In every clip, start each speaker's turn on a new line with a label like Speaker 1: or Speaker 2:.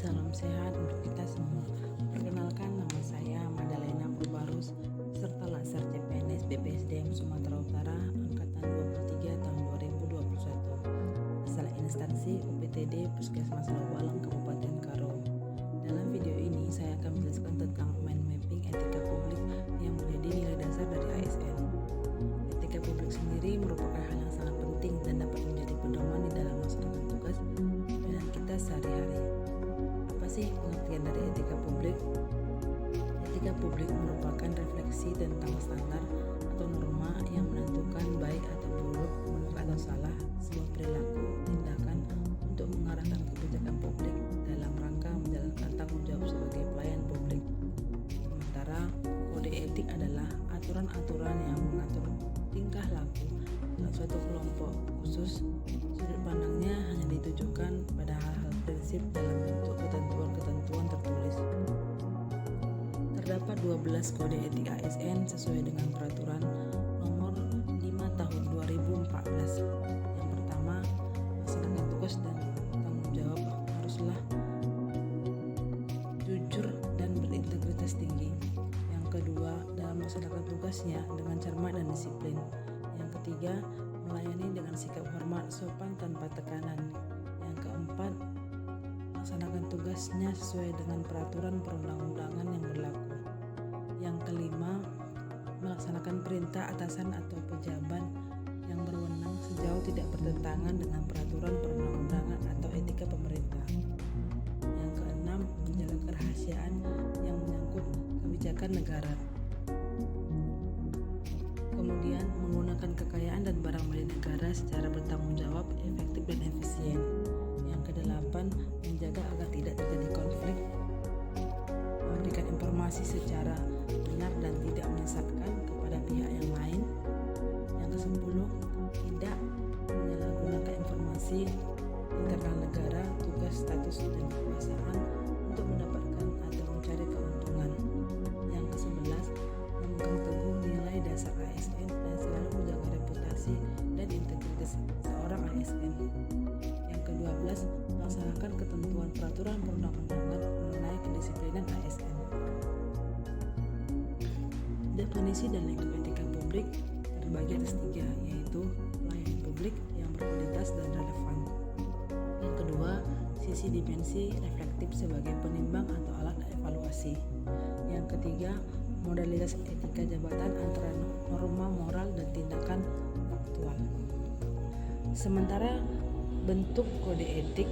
Speaker 1: salam sehat untuk kita semua. Perkenalkan, nama saya Madalena Purbarus, serta Lansar CPNS BPSDM Sumatera Utara Angkatan 23 tahun 2021. Asal instansi UPTD Puskesmas Lobalang Kabupaten Karo. Dalam video ini saya akan menjelaskan tentang mind mapping etika publik yang menjadi nilai dasar dari ASN. Etika publik sendiri merupakan hal yang sangat penting dan dapat menjadi pedoman di dalam melaksanakan tugas dan kita sehari-hari. Apa sih pengertian dari etika publik? Etika publik merupakan refleksi tentang standar atau norma yang menentukan baik atau buruk, benar atau salah sebuah perilaku, tindakan untuk mengarahkan kebijakan publik dalam rangka menjalankan tanggung jawab sebagai pelayan publik. Sementara kode etik adalah aturan-aturan yang mengatur tingkah laku dalam suatu kelompok khusus. Sudut pandangnya hanya ditujukan pada hal-hal prinsip dalam bentuk ketentuan-ketentuan tertulis. Terdapat 12 kode etik ASN sesuai dengan peraturan nomor 5 tahun 2014. Yang pertama, melaksanakan tugas dan tanggung jawab haruslah jujur dan berintegritas tinggi. Yang kedua, dalam melaksanakan tugasnya dengan cermat dan disiplin. Yang ketiga, melayani dengan sikap hormat, sopan tanpa tekanan. Yang keempat, melaksanakan tugasnya sesuai dengan peraturan perundang-undangan yang berlaku. Yang kelima, melaksanakan perintah atasan atau pejabat yang berwenang sejauh tidak bertentangan dengan peraturan perundang-undangan atau etika pemerintah. Yang keenam, menjaga kerahasiaan yang menyangkut kebijakan negara. Kemudian, menggunakan kekayaan dan barang milik negara secara bertanggung jawab, efektif dan efisien. Yang kedelapan, menjaga agar tidak terjadi konflik, memberikan informasi secara benar dan tidak menyesatkan kepada pihak yang lain. Yang kesepuluh, tidak menyalahgunakan informasi internal negara, tugas, status, dan kekuasaan untuk mendapatkan atau mencari keuntungan. Yang kesebelas, memegang teguh nilai dasar ASN dan selalu menjaga reputasi dan integritas seorang ASN. Yang ke-12, melaksanakan ketentuan peraturan perundang-undangan mengenai kedisiplinan ASN. Definisi dan lingkup etika publik terbagi atas 3, yaitu pelayanan publik yang berkualitas dan relevan. Yang kedua, sisi dimensi reflektif sebagai penimbang atau alat evaluasi. Yang ketiga, modalitas etika jabatan antara norma moral dan tindakan faktual. Sementara bentuk kode etik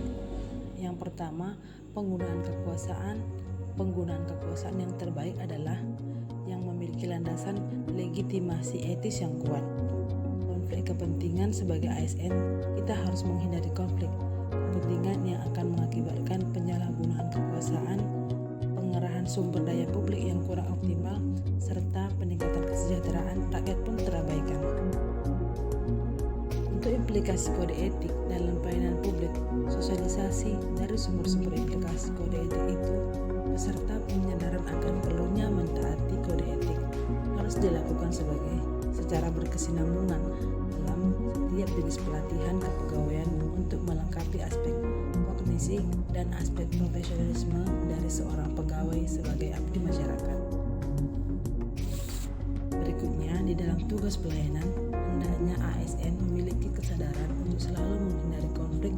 Speaker 1: yang pertama, penggunaan kekuasaan. Penggunaan kekuasaan yang terbaik adalah yang memiliki landasan legitimasi etis yang kuat. Konflik kepentingan sebagai ASN, kita harus menghindari konflik kepentingan yang akan mengakibatkan penyalahgunaan kekuasaan, pengerahan sumber daya publik yang kurang optimal, serta peningkatan kesejahteraan rakyat pun terabaikan. Untuk implikasi kode etik dalam pelayanan publik, sosialisasi dari sumber-sumber implikasi kode etik itu beserta penyadaran akan perlunya mentaati kode etik harus dilakukan secara berkesinambungan dalam setiap jenis pelatihan kepegawaian untuk melengkapi aspek kognisi dan aspek profesionalisme dari seorang pegawai sebagai abdi masyarakat. Berikutnya, di dalam tugas pelayanan, hendaknya ASN memiliki kesadaran untuk selalu menghindari konflik